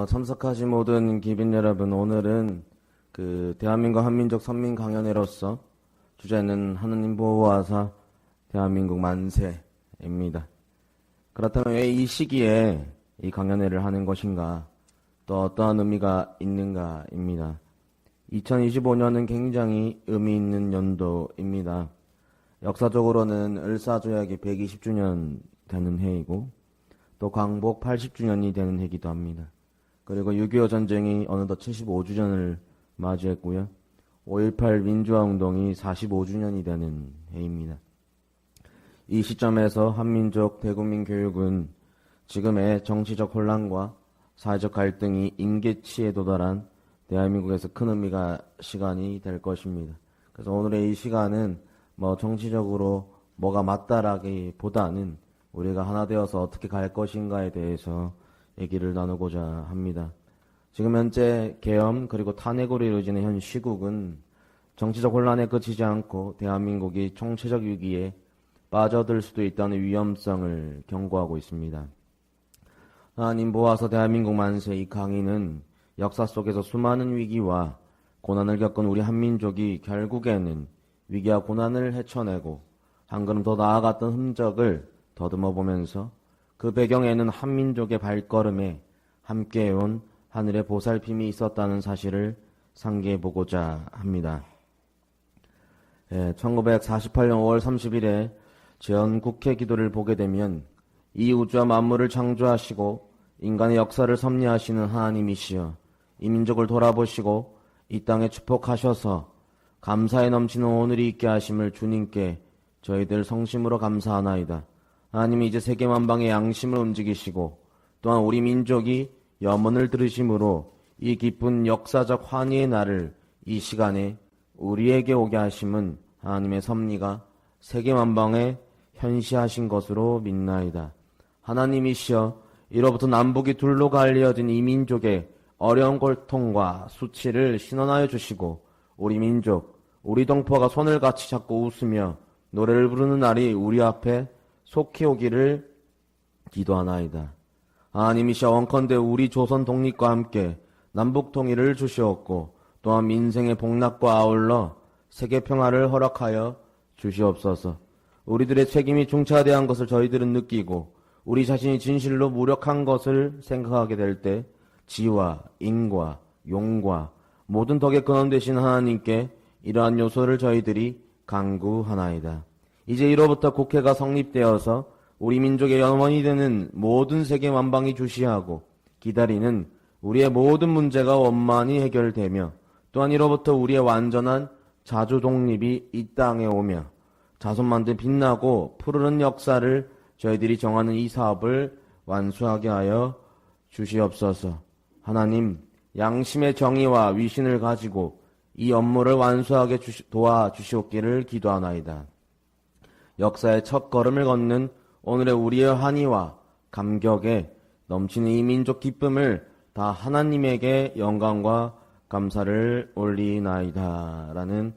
참석하신 모든 기빈 여러분, 오늘은 대한민국 한민족 선민 강연회로서 주제는 하느님 보호하사 대한민국 만세입니다. 그렇다면 왜 이 시기에 이 강연회를 하는 것인가, 또 어떠한 의미가 있는가입니다. 2025년은 굉장히 의미 있는 연도입니다. 역사적으로는 을사조약이 120주년 되는 해이고, 또 광복 80주년이 되는 해이기도 합니다. 그리고 6.25 전쟁이 어느덧 75주년을 맞이했고요. 5.18 민주화운동이 45주년이 되는 해입니다. 이 시점에서 한민족 대국민 교육은 지금의 정치적 혼란과 사회적 갈등이 임계치에 도달한 대한민국에서 큰 시간이 될 것입니다. 그래서 오늘의 이 시간은 정치적으로 뭐가 맞다라기보다는 우리가 하나 되어서 어떻게 갈 것인가에 대해서 얘기를 나누고자 합니다. 지금 현재 계엄 그리고 탄핵으로 이루어지는 현 시국은 정치적 혼란에 그치지 않고 대한민국이 총체적 위기에 빠져들 수도 있다는 위험성을 경고하고 있습니다. 하나님 보호하사 대한민국 만세 이 강의는 역사 속에서 수많은 위기와 고난을 겪은 우리 한민족이 결국에는 위기와 고난을 헤쳐내고 한 걸음 더 나아갔던 흔적을 더듬어 보면서 그 배경에는 한민족의 발걸음에 함께해온 하늘의 보살핌이 있었다는 사실을 상기해 보고자 합니다. 1948년 5월 30일에 제1국회 기도를 보게 되면 이 우주와 만물을 창조하시고 인간의 역사를 섭리하시는 하나님이시여 이 민족을 돌아보시고 이 땅에 축복하셔서 감사에 넘치는 오늘이 있게 하심을 주님께 저희들 성심으로 감사하나이다. 하나님이 이제 세계만방의 양심을 움직이시고 또한 우리 민족이 염원을 들으심으로 이 기쁜 역사적 환희의 날을 이 시간에 우리에게 오게 하심은 하나님의 섭리가 세계만방에 현시하신 것으로 믿나이다. 하나님이시여 이로부터 남북이 둘로 갈리어진 이 민족의 어려운 고통과 수치를 신원하여 주시고 우리 민족, 우리 동포가 손을 같이 잡고 웃으며 노래를 부르는 날이 우리 앞에 속히 오기를 기도하나이다. 하나님이시여 원컨대 우리 조선 독립과 함께 남북 통일을 주시옵고 또한 민생의 복락과 아울러 세계 평화를 허락하여 주시옵소서. 우리들의 책임이 중차대한 것을 저희들은 느끼고 우리 자신이 진실로 무력한 것을 생각하게 될 때 지와 인과 용과 모든 덕의 근원 되신 하나님께 이러한 요소를 저희들이 간구하나이다. 이제 이로부터 국회가 성립되어서 우리 민족의 영원히 되는 모든 세계 만방이 주시하고 기다리는 우리의 모든 문제가 원만히 해결되며 또한 이로부터 우리의 완전한 자주 독립이 이 땅에 오며 자손만들 빛나고 푸르른 역사를 저희들이 정하는 이 사업을 완수하게 하여 주시옵소서. 하나님, 양심의 정의와 위신을 가지고 이 업무를 완수하게 도와주시옵기를 기도하나이다. 역사의 첫 걸음을 걷는 오늘의 우리의 환희와 감격에 넘치는 이 민족 기쁨을 다 하나님에게 영광과 감사를 올리나이다. 라는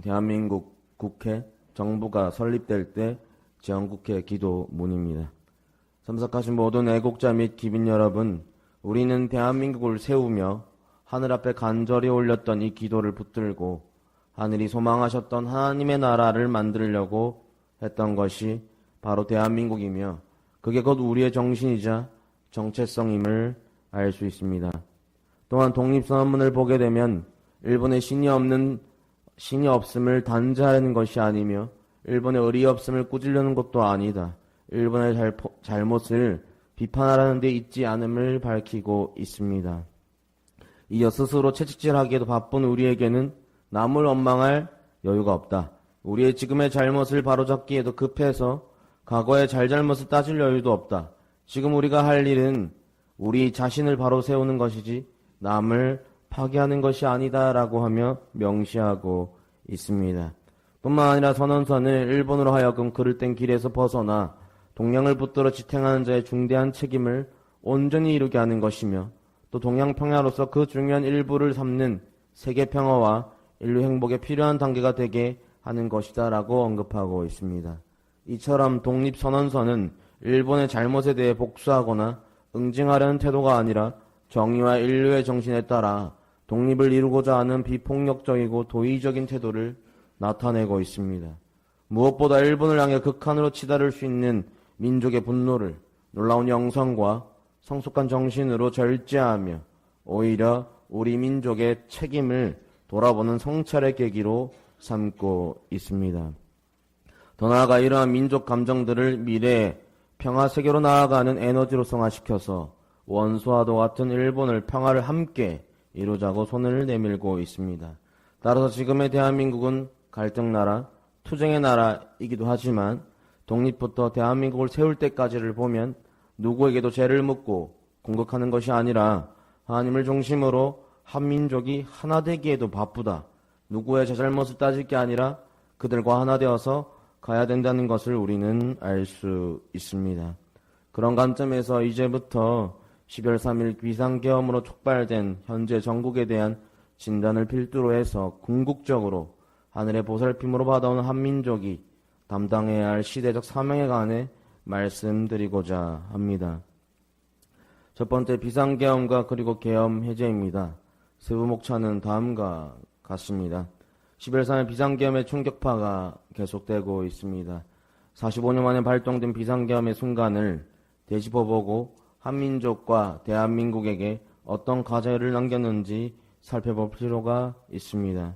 대한민국 국회 정부가 설립될 때 제1국회 기도문입니다. 참석하신 모든 애국자 및 기빈 여러분, 우리는 대한민국을 세우며 하늘 앞에 간절히 올렸던 이 기도를 붙들고 하늘이 소망하셨던 하나님의 나라를 만들려고 했던 것이 바로 대한민국이며 그게 곧 우리의 정신이자 정체성임을 알 수 있습니다. 또한 독립선언문을 보게 되면 일본의 신이 없음을 단죄하려는 것이 아니며 일본의 의리 없음을 꾸짖려는 것도 아니다. 일본의 잘못을 비판하라는 데 있지 않음을 밝히고 있습니다. 이어 스스로 채찍질하기에도 바쁜 우리에게는 남을 원망할 여유가 없다. 우리의 지금의 잘못을 바로잡기에도 급해서 과거의 잘잘못을 따질 여유도 없다. 지금 우리가 할 일은 우리 자신을 바로 세우는 것이지 남을 파괴하는 것이 아니다라고 하며 명시하고 있습니다. 뿐만 아니라 선언서는 일본으로 하여금 그를 뗀 길에서 벗어나 동양을 붙들어 지탱하는 자의 중대한 책임을 온전히 이루게 하는 것이며 또 동양 평화로서 그 중요한 일부를 삼는 세계 평화와 인류 행복에 필요한 단계가 되게 하는 것이다 라고 언급하고 있습니다. 이처럼 독립선언서는 일본의 잘못에 대해 복수하거나 응징하려는 태도가 아니라 정의와 인류의 정신에 따라 독립을 이루고자 하는 비폭력적이고 도의적인 태도를 나타내고 있습니다. 무엇보다 일본을 향해 극한으로 치달을 수 있는 민족의 분노를 놀라운 영성과 성숙한 정신으로 절제하며 오히려 우리 민족의 책임을 돌아보는 성찰의 계기로 삼고 있습니다. 더 나아가 이러한 민족 감정들을 미래의 평화 세계로 나아가는 에너지로 성화시켜서 원수와도 같은 일본을 평화를 함께 이루자고 손을 내밀고 있습니다. 따라서 지금의 대한민국은 갈등 나라, 투쟁의 나라이기도 하지만 독립부터 대한민국을 세울 때까지를 보면 누구에게도 죄를 묻고 공격하는 것이 아니라 하나님을 중심으로 한민족이 하나 되기에도 바쁘다. 누구의 잘못을 따질 게 아니라 그들과 하나 되어서 가야 된다는 것을 우리는 알 수 있습니다. 그런 관점에서 이제부터 12월 3일 비상계엄으로 촉발된 현재 전국에 대한 진단을 필두로 해서 궁극적으로 하늘의 보살핌으로 받아온 한민족이 담당해야 할 시대적 사명에 관해 말씀드리고자 합니다. 첫 번째 비상계엄과 그리고 계엄 해제입니다. 세부 목차는 다음과 같습니다. 12월 3일 비상계엄의 충격파가 계속되고 있습니다. 45년 만에 발동된 비상계엄의 순간을 되짚어보고 한민족과 대한민국에게 어떤 과제를 남겼는지 살펴볼 필요가 있습니다.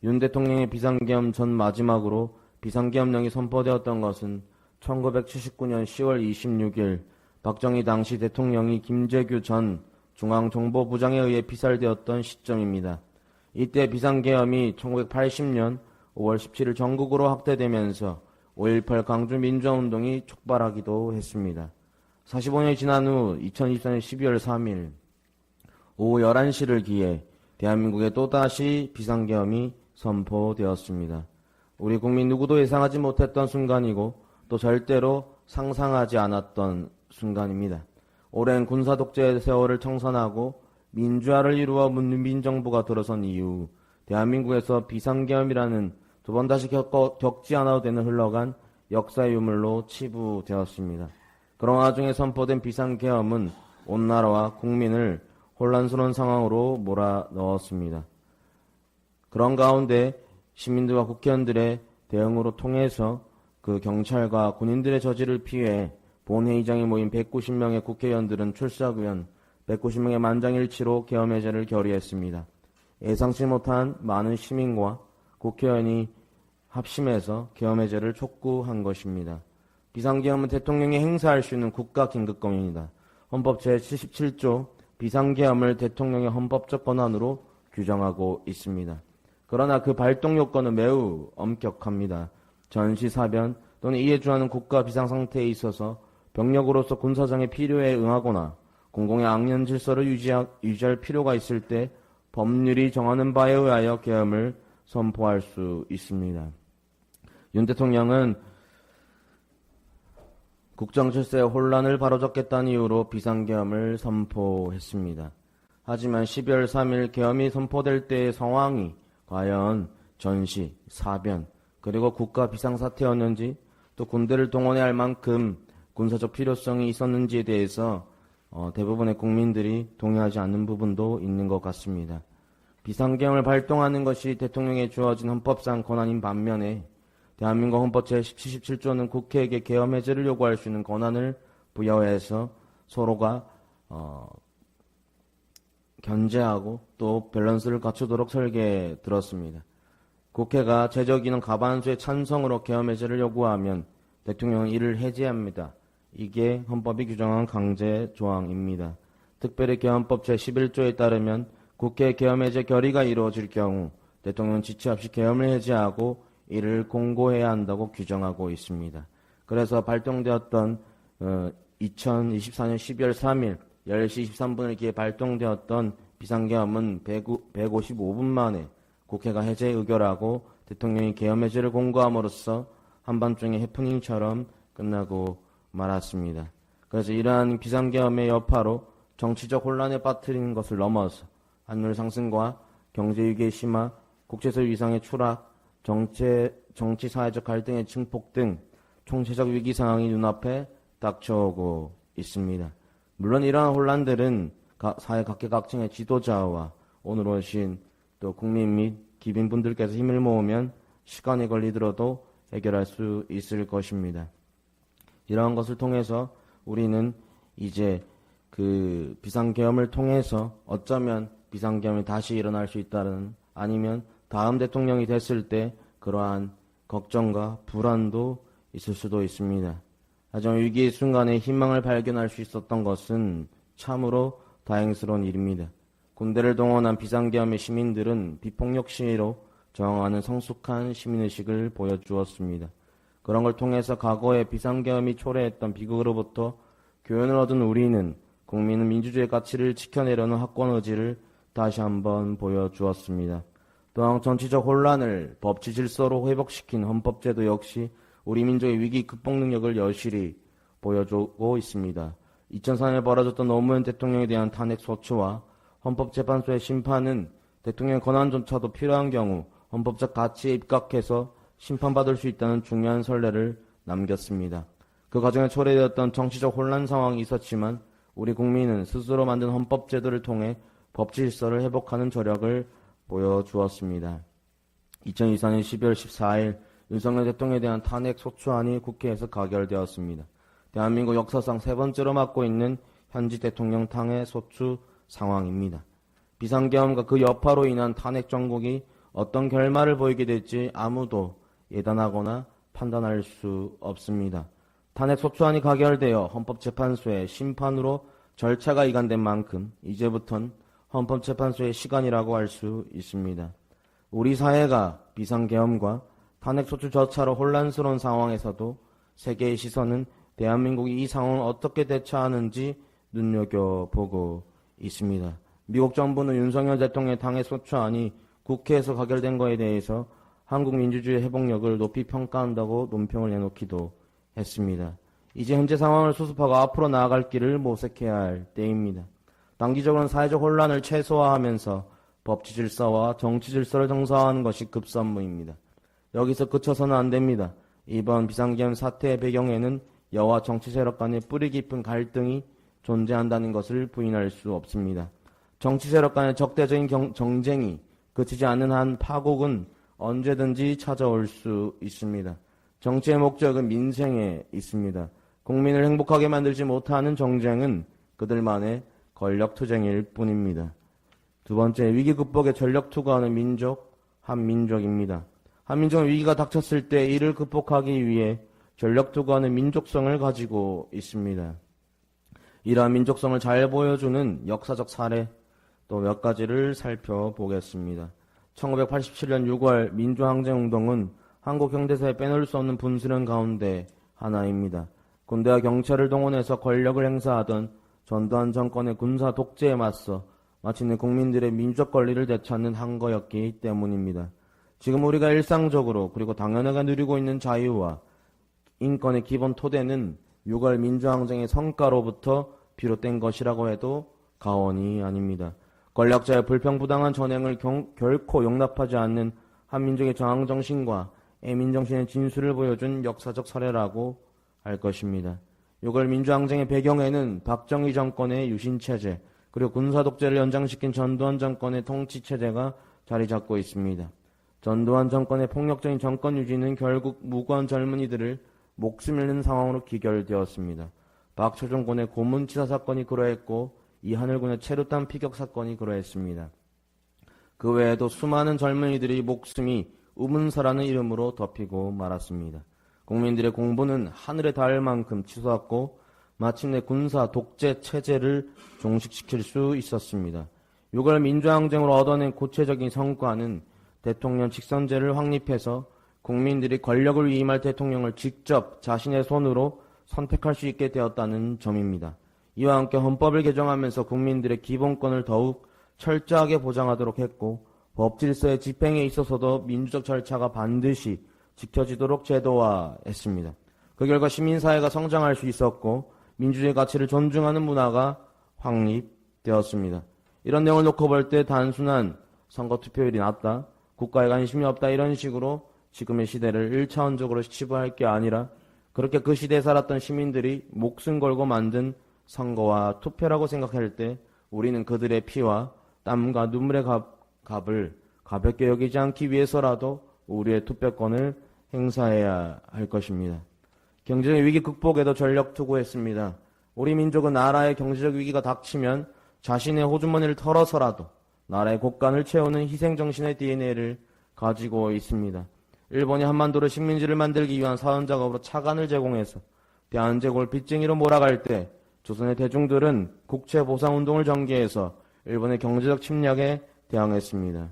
윤 대통령의 비상계엄 전 마지막으로 비상계엄령이 선포되었던 것은 1979년 10월 26일 박정희 당시 대통령이 김재규 전 중앙정보부장에 의해 피살되었던 시점입니다. 이때 비상계엄이 1980년 5월 17일 전국으로 확대되면서 5.18 광주민주화운동이 촉발하기도 했습니다. 45년이 지난 후 2024년 12월 3일 오후 11시를 기해 대한민국에 또다시 비상계엄이 선포되었습니다. 우리 국민 누구도 예상하지 못했던 순간이고 또 절대로 상상하지 않았던 순간입니다. 오랜 군사독재의 세월을 청산하고 민주화를 이루어 문민정부가 들어선 이후 대한민국에서 비상계엄이라는 두 번 다시 겪지 않아도 되는 흘러간 역사의 유물로 치부되었습니다. 그런 와중에 선포된 비상계엄은 온 나라와 국민을 혼란스러운 상황으로 몰아넣었습니다. 그런 가운데 시민들과 국회의원들의 대응으로 통해서 그 경찰과 군인들의 저지를 피해 본회의장에 모인 190명의 국회의원들은 출석 의원 190명의 만장일치로 계엄 해제를 결의했습니다. 예상치 못한 많은 시민과 국회의원이 합심해서 계엄 해제를 촉구한 것입니다. 비상계엄은 대통령이 행사할 수 있는 국가긴급권입니다. 헌법 제77조 비상계엄을 대통령의 헌법적 권한으로 규정하고 있습니다. 그러나 그 발동 요건은 매우 엄격합니다. 전시, 사변 또는 이에 준하는 국가 비상상태에 있어서 병력으로서 군사정의 필요에 응하거나 공공의 악령 질서를 유지할 필요가 있을 때 법률이 정하는 바에 의하여 계엄을 선포할 수 있습니다. 윤 대통령은 국정질서의 혼란을 바로잡겠다는 이유로 비상계엄을 선포했습니다. 하지만 12월 3일 계엄이 선포될 때의 상황이 과연 전시, 사변, 그리고 국가 비상사태였는지 또 군대를 동원해야 할 만큼 군사적 필요성이 있었는지에 대해서 대부분의 국민들이 동의하지 않는 부분도 있는 것 같습니다. 비상계엄을 발동하는 것이 대통령에 주어진 헌법상 권한인 반면에 대한민국 헌법 제77조는 국회에게 계엄 해제를 요구할 수 있는 권한을 부여해서 서로가 견제하고 또 밸런스를 갖추도록 설계들었습니다. 국회가 제적인원 과반수의 찬성으로 계엄 해제를 요구하면 대통령은 이를 해제합니다. 이게 헌법이 규정한 강제 조항입니다. 특별히 계엄법 제11조에 따르면 국회 계엄 해제 결의가 이루어질 경우 대통령은 지체 없이 계엄을 해제하고 이를 공고해야 한다고 규정하고 있습니다. 그래서 발동되었던 2024년 12월 3일 10시 23분을 기해 발동되었던 비상계엄은 155분 만에 국회가 해제 의결하고 대통령이 계엄 해제를 공고함으로써 한밤중의 해프닝처럼 끝나고 말았습니다. 그래서 이러한 비상계엄의 여파로 정치적 혼란에 빠뜨리는 것을 넘어서 환율 상승과 경제위기의 심화, 국제적 위상의 추락, 정치 사회적 갈등의 증폭 등 총체적 위기 상황이 눈앞에 닥쳐오고 있습니다. 물론 이러한 혼란들은 사회 각계각층의 지도자와 오늘 오신 또 국민 및 기빈분들께서 힘을 모으면 시간이 걸리더라도 해결할 수 있을 것입니다. 이러한 것을 통해서 우리는 이제 그 비상계엄을 통해서 어쩌면 비상계엄이 다시 일어날 수 있다는, 아니면 다음 대통령이 됐을 때 그러한 걱정과 불안도 있을 수도 있습니다. 하지만 위기의 순간에 희망을 발견할 수 있었던 것은 참으로 다행스러운 일입니다. 군대를 동원한 비상계엄의 시민들은 비폭력 시위로 저항하는 성숙한 시민의식을 보여주었습니다. 그런 걸 통해서 과거에 비상계엄이 초래했던 비극으로부터 교훈을 얻은 우리는 국민은 민주주의 가치를 지켜내려는 확고한 의지를 다시 한번 보여주었습니다. 또한 정치적 혼란을 법치 질서로 회복시킨 헌법제도 역시 우리 민족의 위기 극복 능력을 여실히 보여주고 있습니다. 2004년에 벌어졌던 노무현 대통령에 대한 탄핵 소추와 헌법재판소의 심판은 대통령의 권한조차도 필요한 경우 헌법적 가치에 입각해서 심판받을 수 있다는 중요한 선례를 남겼습니다. 그 과정에 초래되었던 정치적 혼란 상황이 있었지만 우리 국민은 스스로 만든 헌법제도를 통해 법치 질서를 회복하는 저력을 보여주었습니다. 2024년 12월 14일 윤석열 대통령에 대한 탄핵 소추안이 국회에서 가결되었습니다. 대한민국 역사상 세 번째로 맡고 있는 현직 대통령 탄핵 소추 상황입니다. 비상계엄과 그 여파로 인한 탄핵 정국이 어떤 결말을 보이게 될지 아무도 예단하거나 판단할 수 없습니다. 탄핵 소추안이 가결되어 헌법재판소의 심판으로 절차가 이관된 만큼 이제부턴 헌법재판소의 시간이라고 할 수 있습니다. 우리 사회가 비상계엄과 탄핵소추 절차로 혼란스러운 상황에서도 세계의 시선은 대한민국이 이 상황을 어떻게 대처하는지 눈여겨보고 있습니다. 미국 정부는 윤석열 대통령의 탄핵소추안이 국회에서 가결된 것에 대해서 한국 민주주의 회복력을 높이 평가한다고 논평을 내놓기도 했습니다. 이제 현재 상황을 수습하고 앞으로 나아갈 길을 모색해야 할 때입니다. 단기적으로는 사회적 혼란을 최소화하면서 법치 질서와 정치 질서를 정상화하는 것이 급선무입니다. 여기서 그쳐서는 안 됩니다. 이번 비상계엄 사태의 배경에는 여와 정치 세력 간의 뿌리 깊은 갈등이 존재한다는 것을 부인할 수 없습니다. 정치 세력 간의 적대적인 정쟁이 그치지 않는 한 파국은 언제든지 찾아올 수 있습니다. 정치의 목적은 민생에 있습니다. 국민을 행복하게 만들지 못하는 정쟁은 그들만의 권력투쟁일 뿐입니다. 두 번째, 위기 극복에 전력 투구하는 민족, 한민족입니다. 한민족은 위기가 닥쳤을 때 이를 극복하기 위해 전력 투구하는 민족성을 가지고 있습니다. 이러한 민족성을 잘 보여주는 역사적 사례 또 몇 가지를 살펴보겠습니다. 1987년 6월 민주항쟁운동은 한국 현대사에 빼놓을 수 없는 분수령 가운데 하나입니다. 군대와 경찰을 동원해서 권력을 행사하던 전두환 정권의 군사 독재에 맞서 마침내 국민들의 민주적 권리를 되찾는 한 거였기 때문입니다. 지금 우리가 일상적으로 그리고 당연하게 누리고 있는 자유와 인권의 기본 토대는 6월 민주항쟁의 성과로부터 비롯된 것이라고 해도 과언이 아닙니다. 권력자의 불평부당한 전횡을 결코 용납하지 않는 한민족의 저항정신과 애민정신의 진수를 보여준 역사적 사례라고 할 것입니다. 6월 민주항쟁의 배경에는 박정희 정권의 유신체제 그리고 군사독재를 연장시킨 전두환 정권의 통치체제가 자리 잡고 있습니다. 전두환 정권의 폭력적인 정권 유지는 결국 무고한 젊은이들을 목숨 잃는 상황으로 기결되었습니다. 박초종군의 고문치사 사건이 그러했고 이하늘군의 체류탄 피격 사건이 그러했습니다. 그 외에도 수많은 젊은이들의 목숨이 우문사라는 이름으로 덮이고 말았습니다. 국민들의 공분은 하늘에 닿을 만큼 치솟았고 마침내 군사 독재 체제를 종식시킬 수 있었습니다. 6월 민주항쟁으로 얻어낸 구체적인 성과는 대통령 직선제를 확립해서 국민들이 권력을 위임할 대통령을 직접 자신의 손으로 선택할 수 있게 되었다는 점입니다. 이와 함께 헌법을 개정하면서 국민들의 기본권을 더욱 철저하게 보장하도록 했고 법질서의 집행에 있어서도 민주적 절차가 반드시 지켜지도록 제도화했습니다. 그 결과 시민사회가 성장할 수 있었고 민주주의 가치를 존중하는 문화가 확립되었습니다. 이런 내용을 놓고 볼 때 단순한 선거투표율이 낮다, 국가에 관심이 없다 이런 식으로 지금의 시대를 1차원적으로 치부할 게 아니라 그렇게 그 시대에 살았던 시민들이 목숨 걸고 만든 선거와 투표라고 생각할 때 우리는 그들의 피와 땀과 눈물의 값을 가볍게 여기지 않기 위해서라도 우리의 투표권을 행사해야 할 것입니다. 경제적 위기 극복에도 전력 투구했습니다. 우리 민족은 나라의 경제적 위기가 닥치면 자신의 호주머니를 털어서라도 나라의 곳간을 채우는 희생정신의 DNA를 가지고 있습니다. 일본이 한반도로 식민지를 만들기 위한 사원작업으로 차관을 제공해서 대한제국을 빚쟁이로 몰아갈 때 조선의 대중들은 국채보상운동을 전개해서 일본의 경제적 침략에 대항했습니다.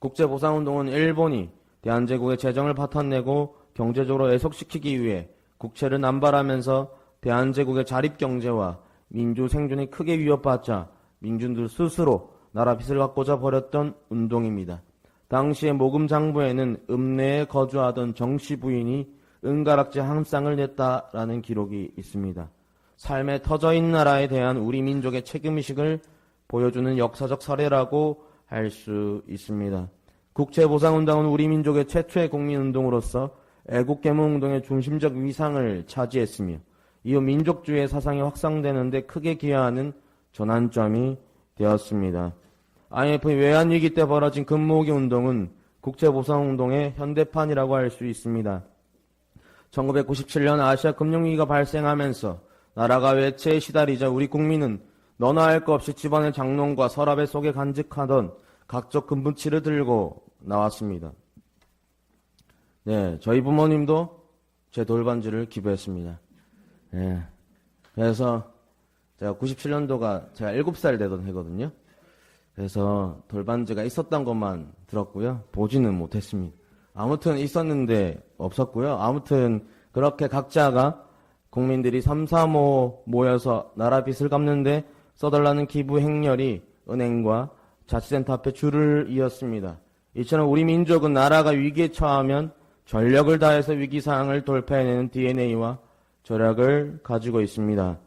국채보상운동은 일본이 대한제국의 재정을 파탄내고 경제적으로 애속시키기 위해 국채를 남발하면서 대한제국의 자립경제와 민주 생존이 크게 위협받자 민중들 스스로 나라 빚을 갚고자 벌였던 운동입니다. 당시의 모금 장부에는 읍내에 거주하던 정씨 부인이 은가락지 한 쌍을 냈다라는 기록이 있습니다. 삶에 터져있는 나라에 대한 우리 민족의 책임의식을 보여주는 역사적 사례라고 할 수 있습니다. 국채보상운동은 우리 민족의 최초의 국민운동으로서 애국개몽운동의 중심적 위상을 차지했으며 이후 민족주의의 사상이 확산되는 데 크게 기여하는 전환점이 되었습니다. IMF 외환위기 때 벌어진 금모으기 운동은 국채보상운동의 현대판이라고 할 수 있습니다. 1997년 아시아 금융위기가 발생하면서 나라가 외채에 시달리자 우리 국민은 너나 할 것 없이 집안의 장롱과 서랍의 속에 간직하던 각종 금붙이를 들고 나왔습니다. 네, 저희 부모님도 제 돌반지를 기부했습니다. 네, 그래서 제가 97년도가 제가 7살 되던 해거든요. 그래서 돌반지가 있었던 것만 들었고요. 보지는 못했습니다. 아무튼 있었는데 없었고요. 아무튼 그렇게 각자가 국민들이 3, 3호 모여서 나라 빚을 갚는데 써달라는 기부 행렬이 은행과 자치센터 앞에 줄을 이었습니다. 이처럼 우리 민족은 나라가 위기에 처하면 전력을 다해서 위기상황을 돌파해내는 DNA와 전략을 가지고 있습니다.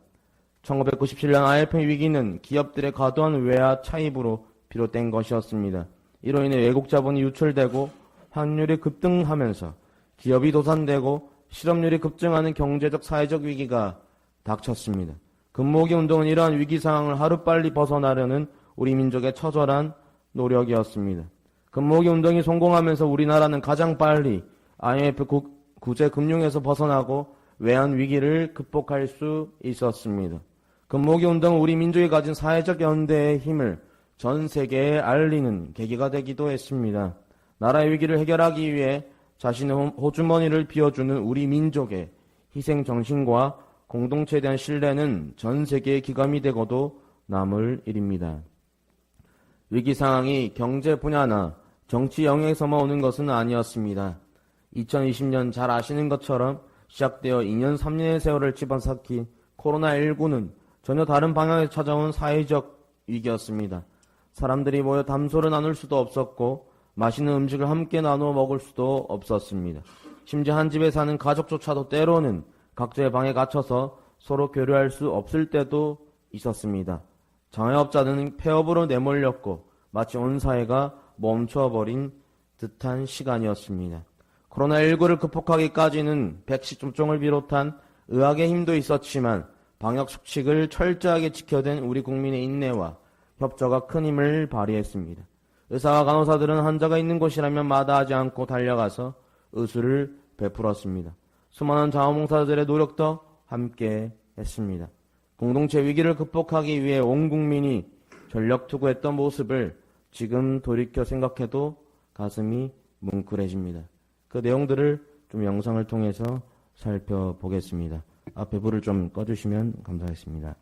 1997년 IMF 위기는 기업들의 과도한 외화 차입으로 비롯된 것이었습니다. 이로 인해 외국 자본이 유출되고 환율이 급등하면서 기업이 도산되고 실업률이 급증하는 경제적 사회적 위기가 닥쳤습니다. 금모으기 운동은 이러한 위기 상황을 하루빨리 벗어나려는 우리 민족의 처절한 노력이었습니다. 금모으기 운동이 성공하면서 우리나라는 가장 빨리 IMF 구제 금융에서 벗어나고 외환 위기를 극복할 수 있었습니다. 금모으기 운동은 우리 민족이 가진 사회적 연대의 힘을 전 세계에 알리는 계기가 되기도 했습니다. 나라의 위기를 해결하기 위해 자신의 호주머니를 비워주는 우리 민족의 희생정신과 공동체에 대한 신뢰는 전 세계의 기감이 되고도 남을 일입니다. 위기 상황이 경제 분야나 정치 영역에서만 오는 것은 아니었습니다. 2020년 잘 아시는 것처럼 시작되어 2년 3년의 세월을 집어삼킨 코로나19는 전혀 다른 방향에서 찾아온 사회적 위기였습니다. 사람들이 모여 담소를 나눌 수도 없었고 맛있는 음식을 함께 나누어 먹을 수도 없었습니다. 심지어 한 집에 사는 가족조차도 때로는 각자의 방에 갇혀서 서로 교류할 수 없을 때도 있었습니다. 장애업자들은 폐업으로 내몰렸고 마치 온 사회가 멈춰버린 듯한 시간이었습니다. 코로나19를 극복하기까지는 백신 접종을 비롯한 의학의 힘도 있었지만 방역 수칙을 철저하게 지켜낸 우리 국민의 인내와 협조가 큰 힘을 발휘했습니다. 의사와 간호사들은 환자가 있는 곳이라면 마다하지 않고 달려가서 의술을 베풀었습니다. 수많은 자원봉사자들의 노력도 함께 했습니다. 공동체 위기를 극복하기 위해 온 국민이 전력 투구했던 모습을 지금 돌이켜 생각해도 가슴이 뭉클해집니다. 그 내용들을 좀 영상을 통해서 살펴보겠습니다. 앞에 불을 좀 꺼주시면 감사하겠습니다.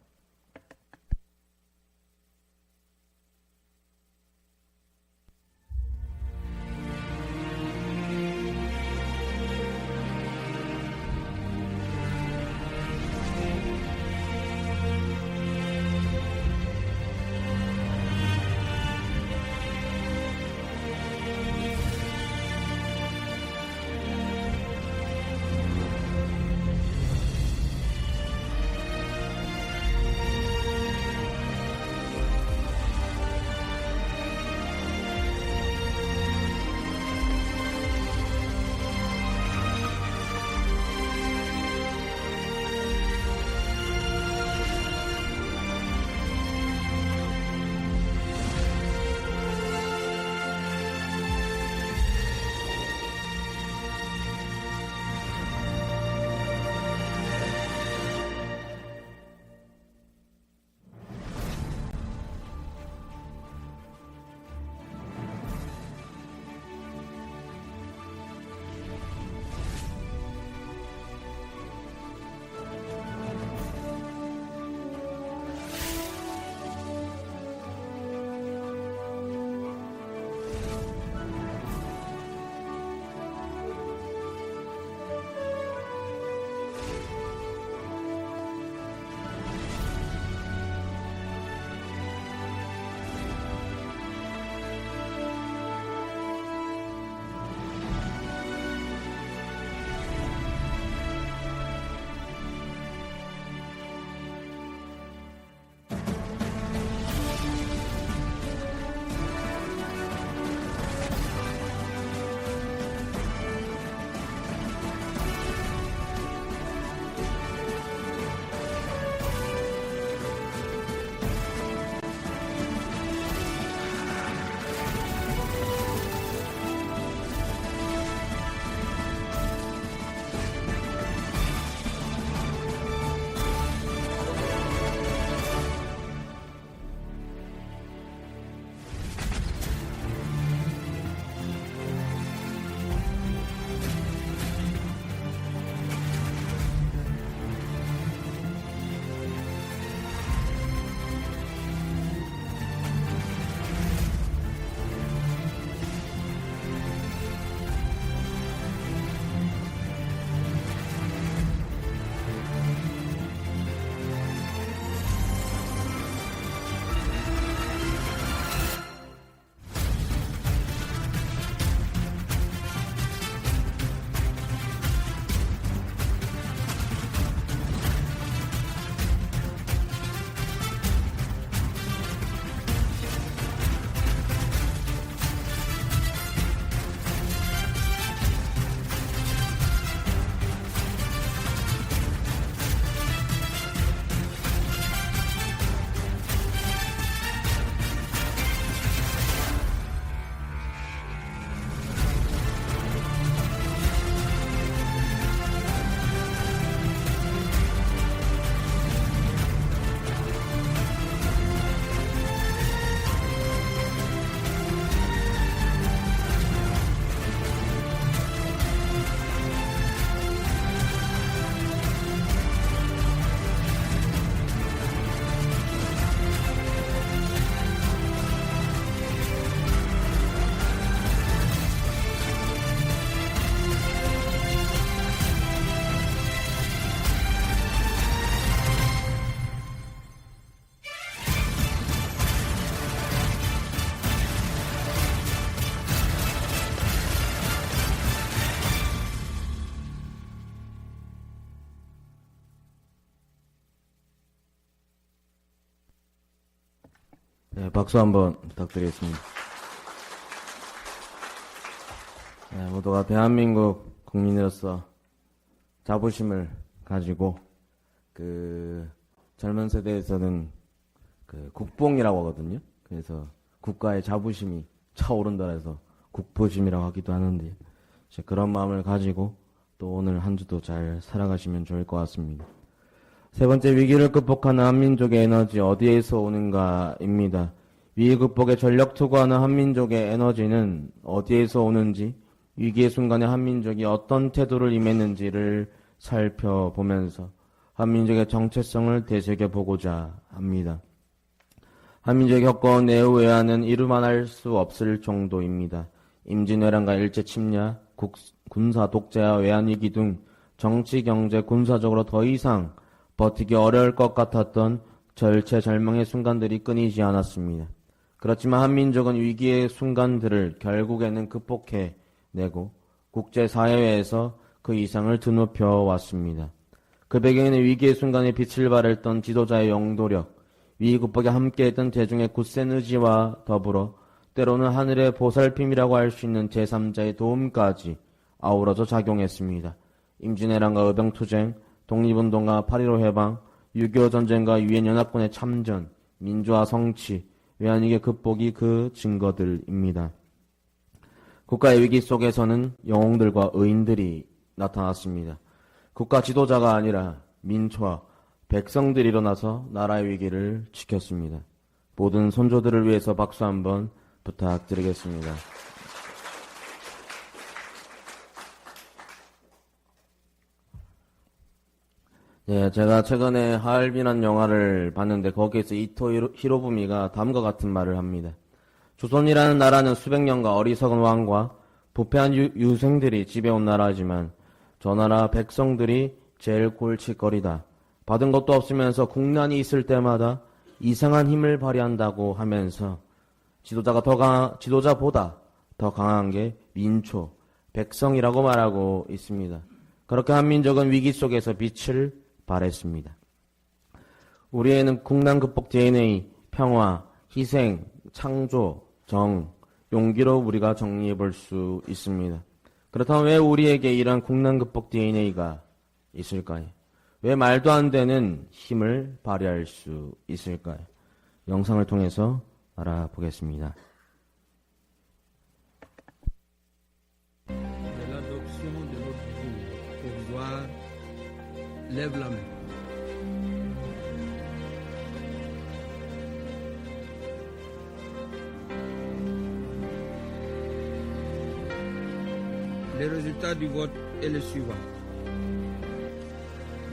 네, 박수 한번 부탁드리겠습니다. 네, 모두가 대한민국 국민으로서 자부심을 가지고 젊은 세대에서는 국뽕이라고 하거든요. 그래서 국가의 자부심이 차오른다 해서 국보심이라고 하기도 하는데 그런 마음을 가지고 또 오늘 한 주도 잘 살아가시면 좋을 것 같습니다. 세 번째, 위기를 극복하는 한민족의 에너지 어디에서 오는가입니다. 위기 극복에 전력 투구하는 한민족의 에너지는 어디에서 오는지, 위기의 순간에 한민족이 어떤 태도를 임했는지를 살펴보면서 한민족의 정체성을 되새겨보고자 합니다. 한민족이 겪어온 내후외환은 이루만할 수 없을 정도입니다. 임진왜란과 일제침략, 군사 독재와 외환위기 등 정치, 경제, 군사적으로 더 이상 버티기 어려울 것 같았던 절체절명의 순간들이 끊이지 않았습니다. 그렇지만 한민족은 위기의 순간들을 결국에는 극복해내고 국제사회에서 그 이상을 드높여 왔습니다. 그 배경에는 위기의 순간에 빛을 발했던 지도자의 영도력, 위기 극복에 함께했던 대중의 굳센 의지와 더불어 때로는 하늘의 보살핌이라고 할 수 있는 제3자의 도움까지 아우러져 작용했습니다. 임진왜란과 의병투쟁, 독립운동과 8.15 해방, 6.25 전쟁과 유엔연합군의 참전, 민주화 성취, 외환위기 극복이 그 증거들입니다. 국가의 위기 속에서는 영웅들과 의인들이 나타났습니다. 국가 지도자가 아니라 민초와 백성들이 일어나서 나라의 위기를 지켰습니다. 모든 선조들을 위해서 박수 한번 부탁드리겠습니다. 예, 제가 최근에 하얼빈이라는 영화를 봤는데 거기에서 이토 히로부미가 다음과 같은 말을 합니다. 조선이라는 나라는 수백 년간 어리석은 왕과 부패한 유생들이 지배온 나라지만 저 나라 백성들이 제일 골칫거리다. 받은 것도 없으면서 국난이 있을 때마다 이상한 힘을 발휘한다고 하면서 지도자보다 더 강한 게 민초, 백성이라고 말하고 있습니다. 그렇게 한민족은 위기 속에서 빛을 발했습니다. 우리에는 국난 극복 DNA, 평화, 희생, 창조, 정, 용기로 우리가 정리해 볼 수 있습니다. 그렇다면 왜 우리에게 이런 국난 극복 DNA가 있을까요? 왜 말도 안 되는 힘을 발휘할 수 있을까요? 영상을 통해서 알아보겠습니다. Lève la main. Les résultats du vote est le suivant.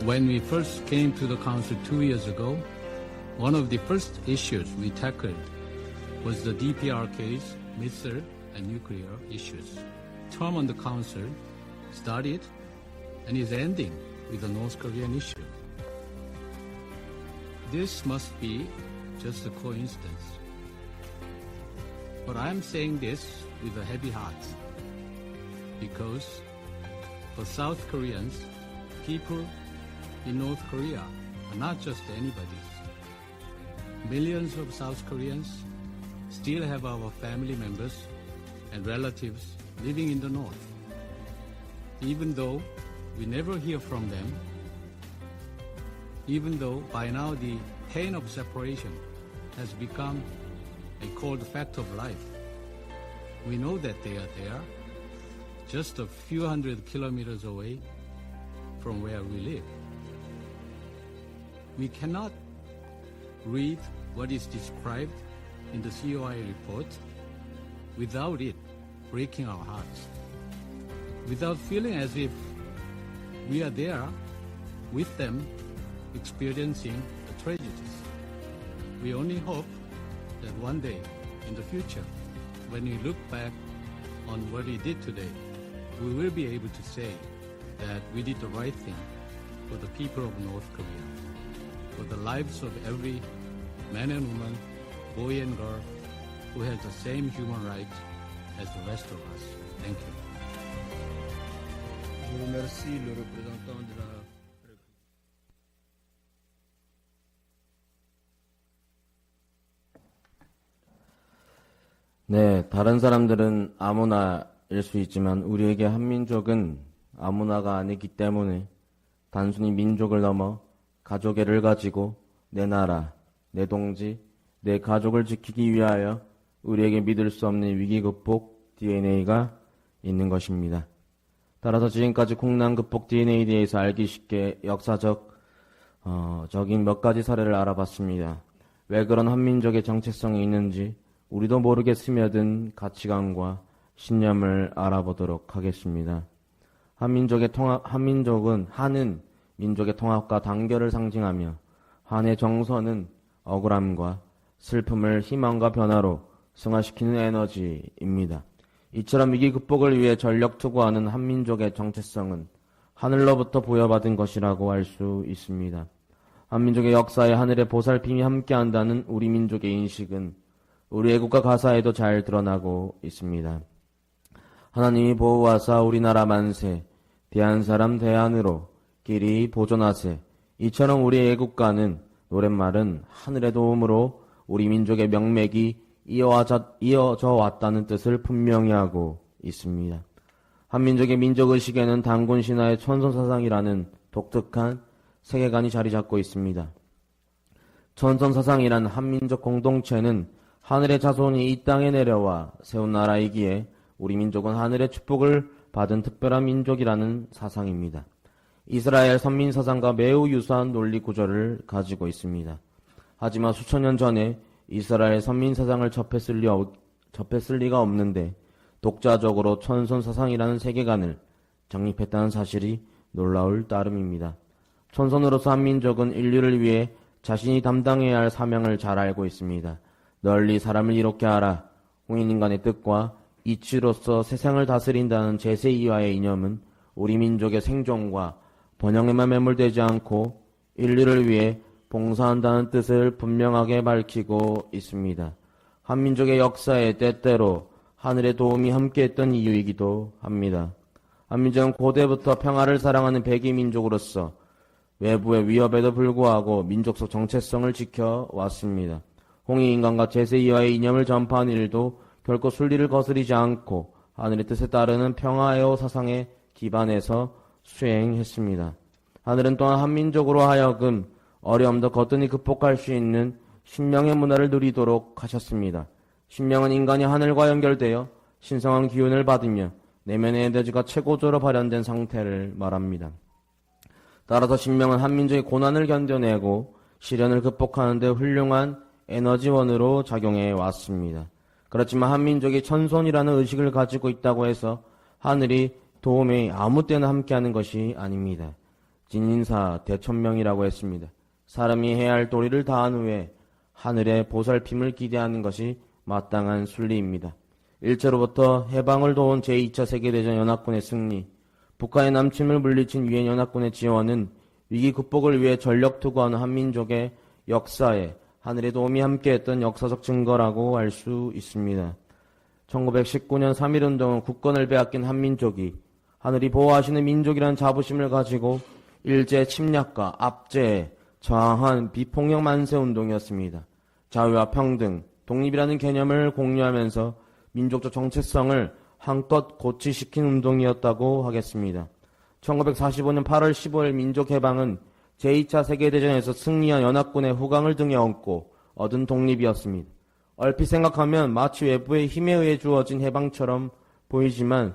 When we first came to the council 2 years ago, one of the first issues we tackled was the DPR case, missile and nuclear issues. Term on the council started and is ending with the North Korean issue. This must be just a coincidence. But I'm saying this with a heavy heart because for South Koreans, people in North Korea are not just anybody's. Millions of South Koreans still have our family members and relatives living in the North. Even though we never hear from them, even though by now the pain of separation has become a cold fact of life. We know that they are there, just a few hundred kilometers away from where we live. We cannot read what is described in the COI report without it breaking our hearts, without feeling as if we are there with them experiencing the tragedies. We only hope that one day in the future, when we look back on what we did today, we will be able to say that we did the right thing for the people of North Korea, for the lives of every man and woman, boy and girl, who has the same human rights as the rest of us. Thank you. Je remercie le représentant de la 네, 다른 사람들은 아무나일 수 있지만 우리에게 한민족은 아무나가 아니기 때문에 단순히 민족을 넘어 가족애를 가지고 내 나라, 내 동지, 내 가족을 지키기 위하여 우리에게 믿을 수 없는 위기 극복 DNA가 있는 것입니다. 따라서 지금까지 국난 극복 DNA에 대해서 알기 쉽게 적인 몇 가지 사례를 알아봤습니다. 왜 그런 한민족의 정체성이 있는지 우리도 모르게 스며든 가치관과 신념을 알아보도록 하겠습니다. 한민족은 한은 민족의 통합과 단결을 상징하며 한의 정서는 억울함과 슬픔을 희망과 변화로 승화시키는 에너지입니다. 이처럼 위기 극복을 위해 전력 투구하는 한민족의 정체성은 하늘로부터 부여받은 것이라고 할 수 있습니다. 한민족의 역사에 하늘의 보살핌이 함께한다는 우리 민족의 인식은 우리 애국가 가사에도 잘 드러나고 있습니다. 하나님이 보호하사 우리나라 만세, 대한사람 대한으로 길이 보존하세. 이처럼 우리 애국가는 노랫말은 하늘의 도움으로 우리 민족의 명맥이 이어져 왔다는 뜻을 분명히 하고 있습니다. 한민족의 민족의식에는 단군 신화의 천선사상이라는 독특한 세계관이 자리 잡고 있습니다. 천선사상이란 한민족 공동체는 하늘의 자손이 이 땅에 내려와 세운 나라이기에 우리 민족은 하늘의 축복을 받은 특별한 민족이라는 사상입니다. 이스라엘 선민사상과 매우 유사한 논리 구조를 가지고 있습니다. 하지만 수천 년 전에 이스라엘 선민사상을 접했을 리가 없는데 독자적으로 천선사상이라는 세계관을 정립했다는 사실이 놀라울 따름입니다. 천선으로서 한민족은 인류를 위해 자신이 담당해야 할 사명을 잘 알고 있습니다. 널리 사람을 이롭게 하라. 홍인인간의 뜻과 이치로서 세상을 다스린다는 제세이와의 이념은 우리 민족의 생존과 번영에만 매몰되지 않고 인류를 위해 봉사한다는 뜻을 분명하게 밝히고 있습니다. 한민족의 역사에 때때로 하늘의 도움이 함께했던 이유이기도 합니다. 한민족은 고대부터 평화를 사랑하는 백이민족으로서 외부의 위협에도 불구하고 민족적 정체성을 지켜왔습니다. 홍익인간과 제세이와의 이념을 전파하는 일도 결코 순리를 거스리지 않고 하늘의 뜻에 따르는 평화애호 사상에 기반해서 수행했습니다. 하늘은 또한 한민족으로 하여금 어려움도 거뜬히 극복할 수 있는 신명의 문화를 누리도록 하셨습니다. 신명은 인간이 하늘과 연결되어 신성한 기운을 받으며 내면의 에너지가 최고조로 발현된 상태를 말합니다. 따라서 신명은 한민족의 고난을 견뎌내고 시련을 극복하는 데 훌륭한 에너지원으로 작용해 왔습니다. 그렇지만 한민족이 천손이라는 의식을 가지고 있다고 해서 하늘이 도움에 아무 때나 함께하는 것이 아닙니다. 진인사 대천명이라고 했습니다. 사람이 해야 할 도리를 다한 후에 하늘의 보살핌을 기대하는 것이 마땅한 순리입니다. 일제로부터 해방을 도운 제2차 세계대전 연합군의 승리, 북한의 남침을 물리친 유엔 연합군의 지원은 위기 극복을 위해 전력 투구하는 한민족의 역사에 하늘의 도움이 함께했던 역사적 증거라고 할 수 있습니다. 1919년 3.1운동은 국권을 빼앗긴 한민족이 하늘이 보호하시는 민족이라는 자부심을 가지고 일제 침략과 압제에 저항한 비폭력 만세운동이었습니다. 자유와 평등, 독립이라는 개념을 공유하면서 민족적 정체성을 한껏 고취시킨 운동이었다고 하겠습니다. 1945년 8월 15일 민족해방은 제2차 세계대전에서 승리한 연합군의 후광을 등에 업고 얻은 독립이었습니다. 얼핏 생각하면 마치 외부의 힘에 의해 주어진 해방처럼 보이지만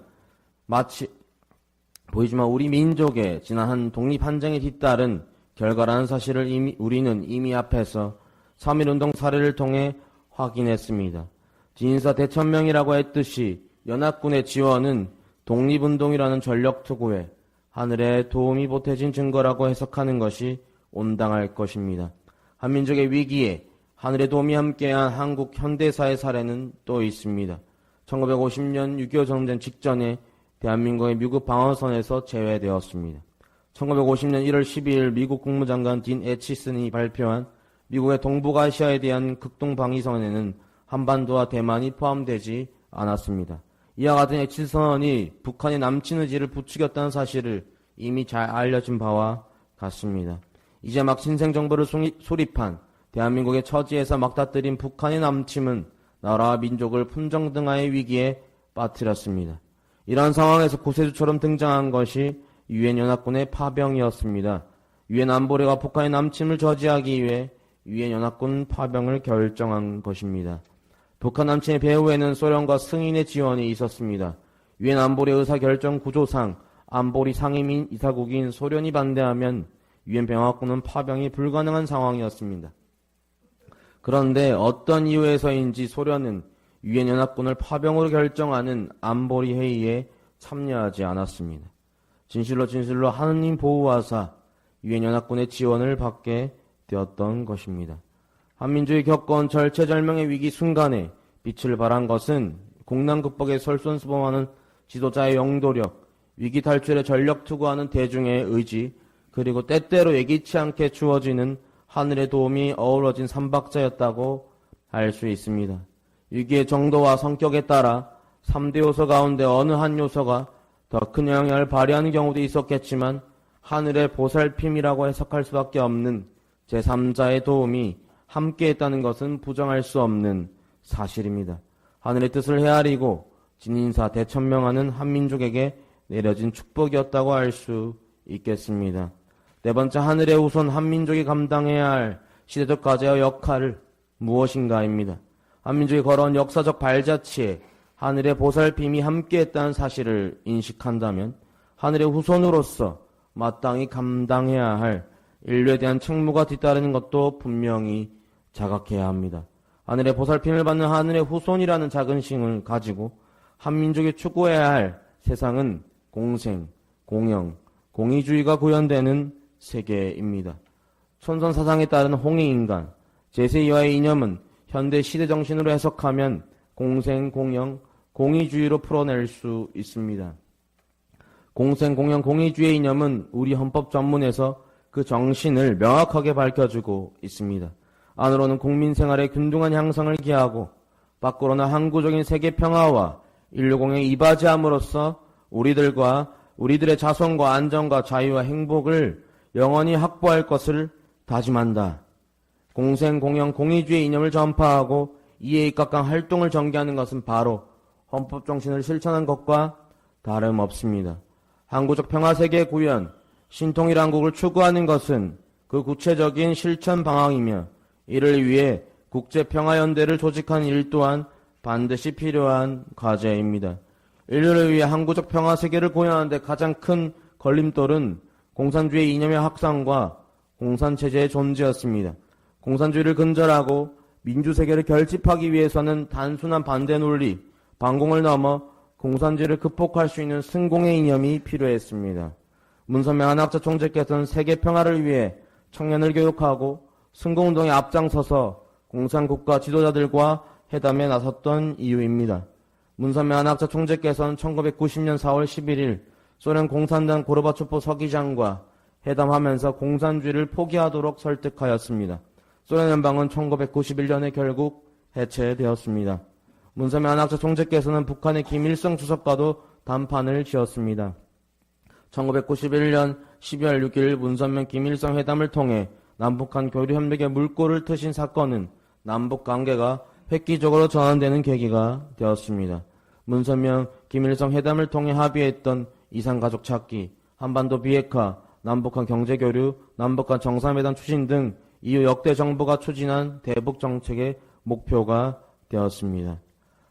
우리 민족의 지난 한 독립 한정에 뒤따른 결과라는 사실을 우리는 이미 앞에서 3.1운동 사례를 통해 확인했습니다. 진사 대천명이라고 했듯이 연합군의 지원은 독립운동이라는 전력 투구에 하늘의 도움이 보태진 증거라고 해석하는 것이 온당할 것입니다. 한민족의 위기에 하늘의 도움이 함께한 한국 현대사의 사례는 또 있습니다. 1950년 6.25 전쟁 직전에 대한민국의 미국 방어선에서 제외되었습니다. 1950년 1월 12일 미국 국무장관 딘 애치슨이 발표한 미국의 동북아시아에 대한 극동방위선에는 한반도와 대만이 포함되지 않았습니다. 이와 같은 애치슨 선언이 북한의 남친 의지를 부추겼다는 사실을 이미 잘 알려진 바와 같습니다. 이제 막 신생정부를 수립한 대한민국의 처지에서 막다뜨린 북한의 남침은 나라와 민족을 품정등하의 위기에 빠뜨렸습니다. 이러한 상황에서 구세주처럼 등장한 것이 유엔 연합군의 파병이었습니다. 유엔 안보리가 북한의 남침을 저지하기 위해 유엔 연합군 파병을 결정한 것입니다. 북한 남침의 배후에는 소련과 승인의 지원이 있었습니다. 유엔 안보리 의사결정 구조상 안보리 상임인 이사국인 소련이 반대하면 유엔 병합군은 파병이 불가능한 상황이었습니다. 그런데 어떤 이유에서인지 소련은 유엔 연합군을 파병으로 결정하는 안보리 회의에 참여하지 않았습니다. 진실로 하느님 보호하사 유엔 연합군의 지원을 받게 되었던 것입니다. 한민족이 겪어온 절체절명의 위기 순간에 빛을 발한 것은 국난극복에 솔선수범하는 지도자의 영도력, 위기 탈출에 전력 투구하는 대중의 의지, 그리고 때때로 예기치 않게 주어지는 하늘의 도움이 어우러진 삼박자였다고 할 수 있습니다. 위기의 정도와 성격에 따라 3대 요소 가운데 어느 한 요소가 더 큰 영향을 발휘하는 경우도 있었겠지만 하늘의 보살핌이라고 해석할 수밖에 없는 제3자의 도움이 함께했다는 것은 부정할 수 없는 사실입니다. 하늘의 뜻을 헤아리고 진인사 대천명하는 한민족에게 내려진 축복이었다고 할 수 있겠습니다. 네 번째, 하늘의 우선 한민족이 감당해야 할 시대적 과제와 역할을 무엇인가입니다. 한민족이 걸어온 역사적 발자취에 하늘의 보살핌이 함께했다는 사실을 인식한다면 하늘의 후손으로서 마땅히 감당해야 할 인류에 대한 책무가 뒤따르는 것도 분명히 자각해야 합니다. 하늘의 보살핌을 받는 하늘의 후손이라는 자긍심을 가지고 한민족이 추구해야 할 세상은 공생, 공영, 공의주의가 구현되는 세계입니다. 촌선사상에 따른 홍익인간, 제2와의 이념은 현대 시대 정신으로 해석하면 공생, 공영, 공의주의로 풀어낼 수 있습니다. 공생, 공영, 공의주의 이념은 우리 헌법 전문에서 그 정신을 명확하게 밝혀주고 있습니다. 안으로는 국민 생활의 균등한 향상을 기하고 밖으로는 항구적인 세계 평화와 인류 공영에 이바지함으로써 우리들의 자손과 안전과 자유와 행복을 영원히 확보할 것을 다짐한다. 공생, 공영, 공의주의 이념을 전파하고 이에 입각한 활동을 전개하는 것은 바로 헌법 정신을 실천한 것과 다름없습니다. 항구적 평화세계 구현, 신통일 한국을 추구하는 것은 그 구체적인 실천 방향이며 이를 위해 국제평화연대를 조직하는 일 또한 반드시 필요한 과제입니다. 인류를 위해 항구적 평화세계를 구현하는 데 가장 큰 걸림돌은 공산주의 이념의 확산과 공산체제의 존재였습니다. 공산주의를 근절하고 민주세계를 결집하기 위해서는 단순한 반대 논리, 반공을 넘어 공산주의를 극복할 수 있는 승공의 이념이 필요했습니다. 문선명 한학자 총재께서는 세계 평화를 위해 청년을 교육하고 승공운동에 앞장서서 공산국가 지도자들과 회담에 나섰던 이유입니다. 문선명 한학자 총재께서는 1990년 4월 11일 소련 공산당 고르바초프 서기장과 회담하면서 공산주의를 포기하도록 설득하였습니다. 소련 연방은 1991년에 결국 해체되었습니다. 문선명 한학자 총재께서는 북한의 김일성 주석과도 담판을 지었습니다. 1991년 12월 6일 문선명 김일성 회담을 통해 남북한 교류협력의 물꼬를 트신 사건은 남북관계가 획기적으로 전환되는 계기가 되었습니다. 문선명 김일성 회담을 통해 합의했던 이산가족 찾기, 한반도 비핵화, 남북한 경제교류, 남북한 정상회담 추진 등 이후 역대 정부가 추진한 대북 정책의 목표가 되었습니다.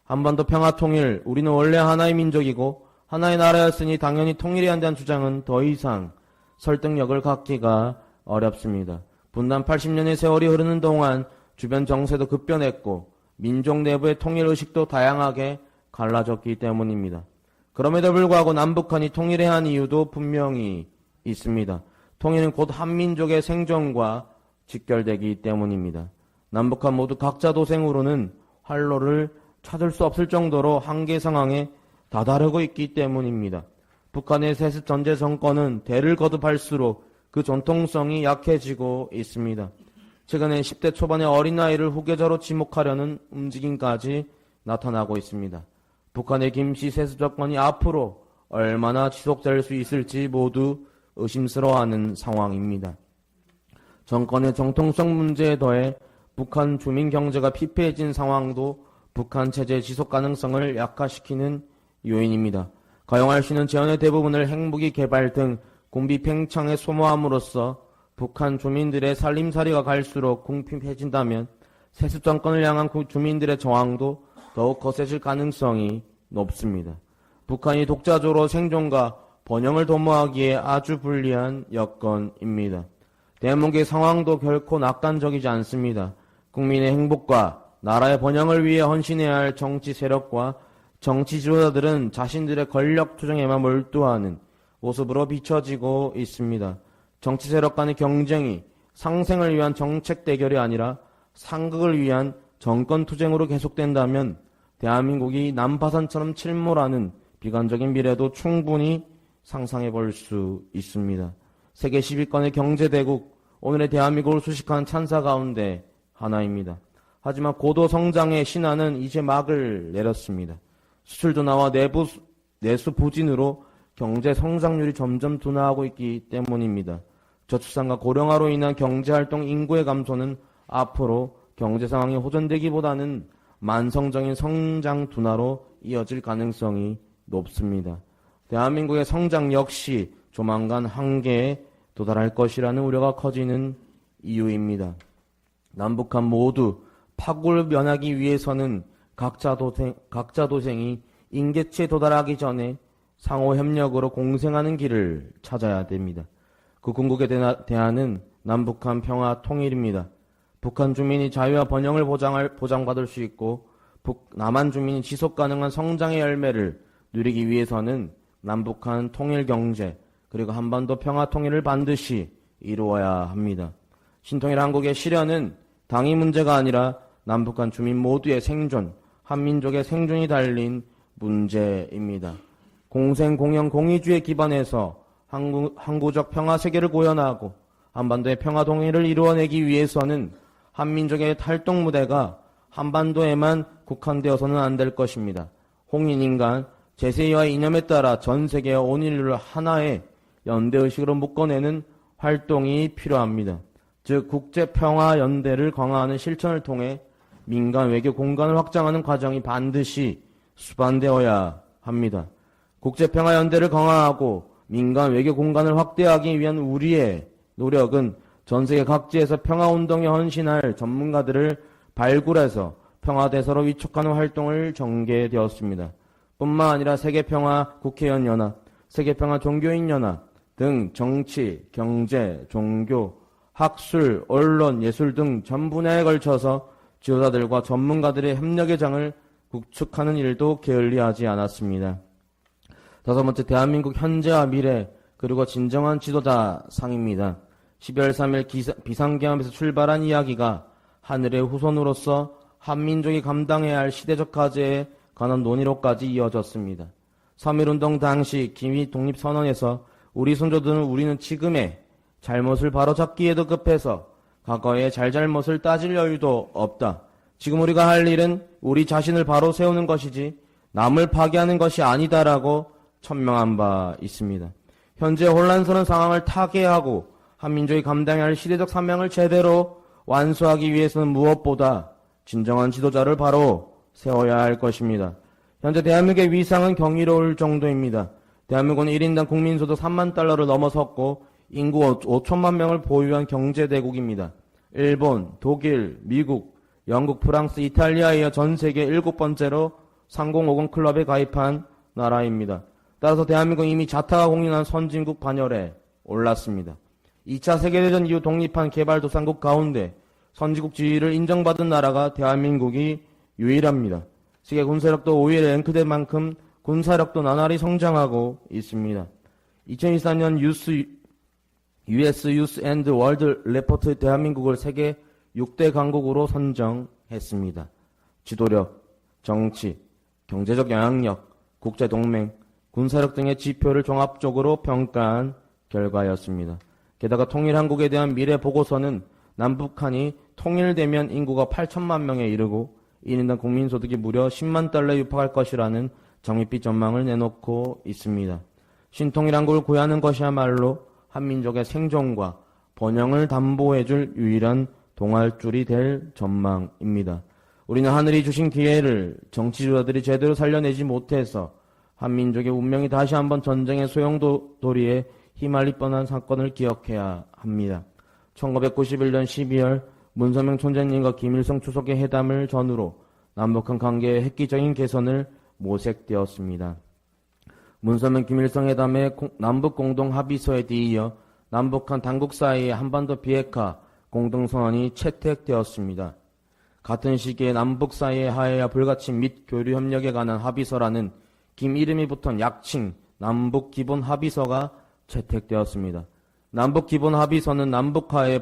한반도 평화통일, 우리는 원래 하나의 민족이고 하나의 나라였으니 당연히 통일해야 한다는 주장은 더 이상 설득력을 갖기가 어렵습니다. 분단 80년의 세월이 흐르는 동안 주변 정세도 급변했고 민족 내부의 통일의식도 다양하게 갈라졌기 때문입니다. 그럼에도 불구하고 남북한이 통일해야 하는 이유도 분명히 있습니다. 통일은 곧 한민족의 생존과 직결되기 때문입니다. 남북한 모두 각자 도생으로는 활로를 찾을 수 없을 정도로 한계 상황에 다다르고 있기 때문입니다. 북한의 세습 전제 정권은 대를 거듭할수록 그 전통성이 약해지고 있습니다. 최근에 10대 초반의 어린아이를 후계자로 지목하려는 움직임까지 나타나고 있습니다. 북한의 김씨 세습 정권이 앞으로 얼마나 지속될 수 있을지 모두 의심스러워하는 상황입니다. 정권의 정통성 문제에 더해 북한 주민 경제가 피폐해진 상황도 북한 체제의 지속 가능성을 약화시키는 요인입니다. 가용할 수 있는 재원의 대부분을 핵무기 개발 등 군비 팽창에 소모함으로써 북한 주민들의 살림살이가 갈수록 궁핍해진다면 세습 정권을 향한 주민들의 저항도 더욱 거세질 가능성이 높습니다. 북한이 독자적으로 생존과 번영을 도모하기에 아주 불리한 여건입니다. 대한민국의 상황도 결코 낙관적이지 않습니다. 국민의 행복과 나라의 번영을 위해 헌신해야 할 정치 세력과 정치 지도자들은 자신들의 권력 투쟁에만 몰두하는 모습으로 비춰지고 있습니다. 정치 세력 간의 경쟁이 상생을 위한 정책 대결이 아니라 상극을 위한 정권 투쟁으로 계속된다면 대한민국이 난파선처럼 침몰하는 비관적인 미래도 충분히 상상해 볼 수 있습니다. 세계 10위권의 경제대국, 오늘의 대한민국을 수식한 찬사 가운데 하나입니다. 하지만 고도 성장의 신화는 이제 막을 내렸습니다. 수출 둔화와 내수 부진으로 경제 성장률이 점점 둔화하고 있기 때문입니다. 저출산과 고령화로 인한 경제활동 인구의 감소는 앞으로 경제 상황이 호전되기보다는 만성적인 성장 둔화로 이어질 가능성이 높습니다. 대한민국의 성장 역시 조만간 한계에 도달할 것이라는 우려가 커지는 이유입니다. 남북한 모두 파국을 면하기 위해서는 각자 도생이 임계치에 도달하기 전에 상호 협력으로 공생하는 길을 찾아야 됩니다. 그 궁극의 대안은 남북한 평화 통일입니다. 북한 주민이 자유와 번영을 보장받을 수 있고 남한 주민이 지속 가능한 성장의 열매를 누리기 위해서는 남북한 통일 경제 그리고 한반도 평화 통일을 반드시 이루어야 합니다. 신통일 한국의 실현은 당위 문제가 아니라 남북한 주민 모두의 생존, 한민족의 생존이 달린 문제입니다. 공생, 공영, 공의주의 기반에서 항구적 평화 세계를 구현하고 한반도의 평화 통일을 이루어내기 위해서는 한민족의 활동 무대가 한반도에만 국한되어서는 안 될 것입니다. 홍인인간, 제세이와의 이념에 따라 전 세계와 온 인류를 하나의 연대의식으로 묶어내는 활동이 필요합니다. 즉 국제평화연대를 강화하는 실천을 통해 민간 외교 공간을 확장하는 과정이 반드시 수반되어야 합니다. 국제평화연대를 강화하고 민간 외교 공간을 확대하기 위한 우리의 노력은 전 세계 각지에서 평화운동에 헌신할 전문가들을 발굴해서 평화대사로 위촉하는 활동을 전개되었습니다. 뿐만 아니라 세계평화 국회의원 연합, 세계평화 종교인 연합 등 정치, 경제, 종교, 학술, 언론, 예술 등 전 분야에 걸쳐서 지도자들과 전문가들의 협력의 장을 구축하는 일도 게을리하지 않았습니다. 다섯 번째, 대한민국 현재와 미래 그리고 진정한 지도자 상입니다. 12월 3일 비상계엄에서 출발한 이야기가 하늘의 후손으로서 한민족이 감당해야 할 시대적 과제에 관한 논의로까지 이어졌습니다. 3.1운동 당시 기미 독립선언에서 우리 선조들은 우리는 지금의 잘못을 바로잡기에도 급해서 과거의 잘잘못을 따질 여유도 없다. 지금 우리가 할 일은 우리 자신을 바로 세우는 것이지 남을 파괴하는 것이 아니다라고 천명한 바 있습니다. 현재 혼란스러운 상황을 타개하고 한민족이 감당해야 할 시대적 사명을 제대로 완수하기 위해서는 무엇보다 진정한 지도자를 바로 세워야 할 것입니다. 현재 대한민국의 위상은 경이로울 정도입니다. 대한민국은 1인당 국민소득 3만 달러를 넘어섰고 인구 5천만 명을 보유한 경제대국입니다. 일본, 독일, 미국, 영국, 프랑스, 이탈리아에 이어 전 세계 7번째로 3050 클럽에 가입한 나라입니다. 따라서 대한민국은 이미 자타가 공인한 선진국 반열에 올랐습니다. 2차 세계대전 이후 독립한 개발도상국 가운데 선진국 지위를 인정받은 나라가 대한민국이 유일합니다. 세계 군사력도 5위에 랭크된 만큼 군사력도 나날이 성장하고 있습니다. 2024년 US Youth and World Report 대한민국을 세계 6대 강국으로 선정했습니다. 지도력, 정치, 경제적 영향력, 국제동맹, 군사력 등의 지표를 종합적으로 평가한 결과였습니다. 게다가 통일한국에 대한 미래 보고서는 남북한이 통일되면 인구가 8천만 명에 이르고 1인당 국민소득이 무려 10만 달러에 육박할 것이라는 장밋빛 전망을 내놓고 있습니다. 신통일한국을 구하는 것이야말로 한민족의 생존과 번영을 담보해줄 유일한 동아줄이 될 전망입니다. 우리는 하늘이 주신 기회를 정치 지도자들이 제대로 살려내지 못해서 한민족의 운명이 다시 한번 전쟁의 소용돌이에 휘말릴 뻔한 사건을 기억해야 합니다. 1991년 12월 문선명 총재님과 김일성 주석의 회담을 전후로 남북한 관계의 획기적인 개선을 모색되었습니다. 문선명 김일성 회담의 남북 공동 합의서에 뒤이어 남북한 당국 사이의 한반도 비핵화 공동선언이 채택되었습니다. 같은 시기에 남북 사이의 화해와 불가침 및 교류 협력에 관한 합의서라는 김 이름이 붙은 약칭 남북 기본 합의서가 채택되었습니다. 남북 기본 합의서는 남북 화해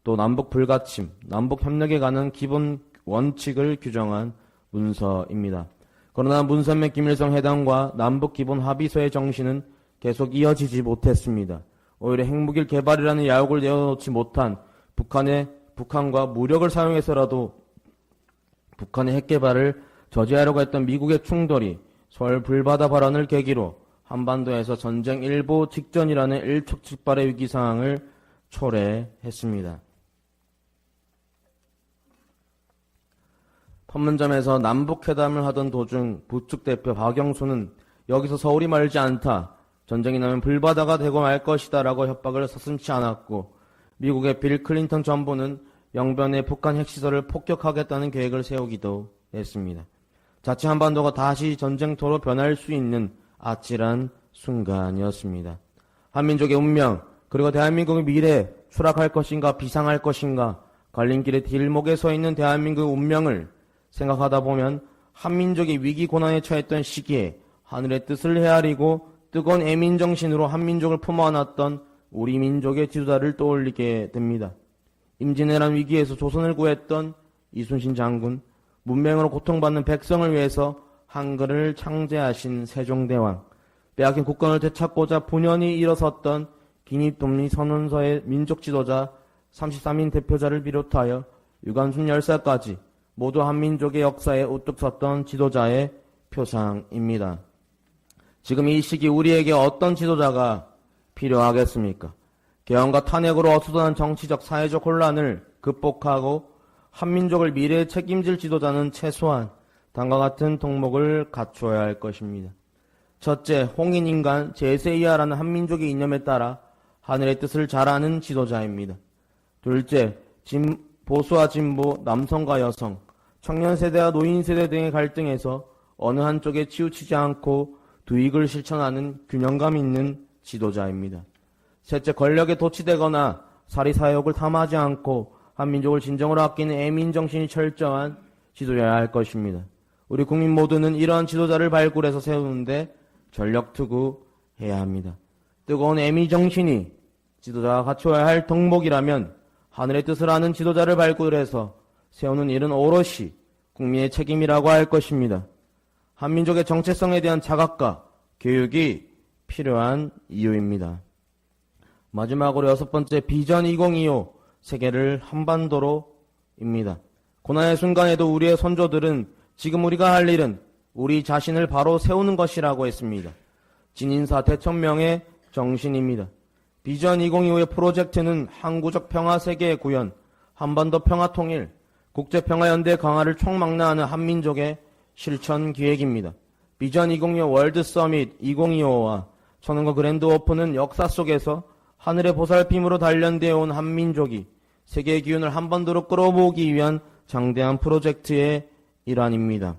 또 남북 불가침, 남북 협력에 관한 기본 원칙을 규정한 문서입니다. 그러나 문선명 김일성 회담과 남북 기본 합의서의 정신은 계속 이어지지 못했습니다. 오히려 핵무기 개발이라는 야욕을 내어놓지 못한 북한과 무력을 사용해서라도 북한의 핵 개발을 저지하려고 했던 미국의 충돌이 서울 불바다 발언을 계기로 한반도에서 전쟁 일보 직전이라는 일촉즉발의 위기 상황을 초래했습니다. 판문점에서 남북회담을 하던 도중 부축 대표 박영수는 여기서 서울이 멀지 않다. 전쟁이 나면 불바다가 되고 말 것이다 라고 협박을 서슴지 않았고 미국의 빌 클린턴 정부는 영변의 북한 핵시설을 폭격하겠다는 계획을 세우기도 했습니다. 자칫 한반도가 다시 전쟁터로 변할 수 있는 아찔한 순간이었습니다. 한민족의 운명 그리고 대한민국의 미래 추락할 것인가 비상할 것인가 갈림길의 딜목에 서 있는 대한민국의 운명을 생각하다 보면 한민족이 위기 고난에 처했던 시기에 하늘의 뜻을 헤아리고 뜨거운 애민정신으로 한민족을 품어 안았던 우리 민족의 지도자를 떠올리게 됩니다. 임진왜란 위기에서 조선을 구했던 이순신 장군, 문맹으로 고통받는 백성을 위해서 한글을 창제하신 세종대왕, 빼앗긴 국권을 되찾고자 분연히 일어섰던 기립독립선언서의 민족 지도자 33인 대표자를 비롯하여 유관순 열사까지 모두 한민족의 역사에 우뚝 섰던 지도자의 표상입니다. 지금 이 시기 우리에게 어떤 지도자가 필요하겠습니까? 개헌과 탄핵으로 어수선한 정치적 사회적 혼란을 극복하고 한민족을 미래에 책임질 지도자는 최소한 다음과 같은 덕목을 갖춰야 할 것입니다. 첫째, 홍인인간 제세이하라는 한민족의 이념에 따라 하늘의 뜻을 잘 아는 지도자입니다. 둘째, 보수와 진보, 남성과 여성, 청년 세대와 노인 세대 등의 갈등에서 어느 한쪽에 치우치지 않고 두익을 실천하는 균형감 있는 지도자입니다. 셋째, 권력에 도취되거나 사리사욕을 탐하지 않고 한민족을 진정으로 아끼는 애민정신이 철저한 지도자여야 할 것입니다. 우리 국민 모두는 이러한 지도자를 발굴해서 세우는데 전력투구해야 합니다. 뜨거운 애민정신이 지도자가 갖춰야 할 덕목이라면 하늘의 뜻을 아는 지도자를 발굴해서 세우는 일은 오롯이 국민의 책임이라고 할 것입니다. 한민족의 정체성에 대한 자각과 교육이 필요한 이유입니다. 마지막으로 여섯 번째, 비전 2025 세계를 한반도로입니다. 고난의 순간에도 우리의 선조들은 지금 우리가 할 일은 우리 자신을 바로 세우는 것이라고 했습니다. 진인사 대천명의 정신입니다. 비전 2025의 프로젝트는 항구적 평화 세계의 구현, 한반도 평화 통일, 국제평화연대 강화를 총망라하는 한민족의 실천 기획입니다. 비전 2025 월드 서밋 2025와 천연과 그랜드 오픈은 역사 속에서 하늘의 보살핌으로 단련되어 온 한민족이 세계의 기운을 한반도로 끌어모으기 위한 장대한 프로젝트의 일환입니다.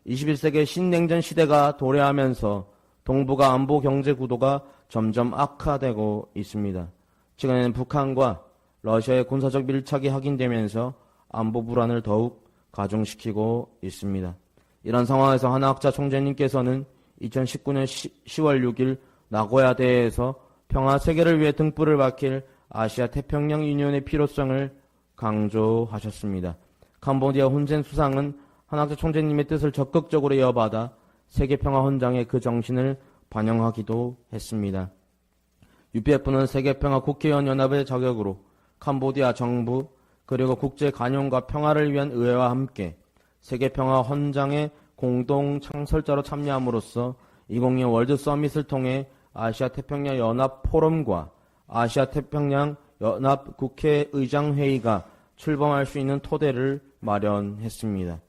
21세기 신냉전 시대가 도래하면서 동북아 안보 경제 구도가 점점 악화되고 있습니다. 최근에는 북한과 러시아의 군사적 밀착이 확인되면서 안보 불안을 더욱 가중시키고 있습니다. 이런 상황에서 하나학자 총재님께서는 2019년 10월 6일 나고야 대회에서 평화 세계를 위해 등불을 밝힐 아시아 태평양 유니온의 필요성을 강조하셨습니다. 캄보디아 훈센 수상은 한학자 총재님의 뜻을 적극적으로 이어받아 세계평화 헌장에 그 정신을 반영하기도 했습니다. UPF는 세계평화 국회의원 연합의 자격으로 캄보디아 정부 그리고 국제 간용과 평화를 위한 의회와 함께 세계평화 헌장의 공동 창설자로 참여함으로써 2025 월드 서밋을 통해 아시아 태평양 연합 포럼과 아시아 태평양 연합 국회의장 회의가 출범할 수 있는 토대를 마련했습니다.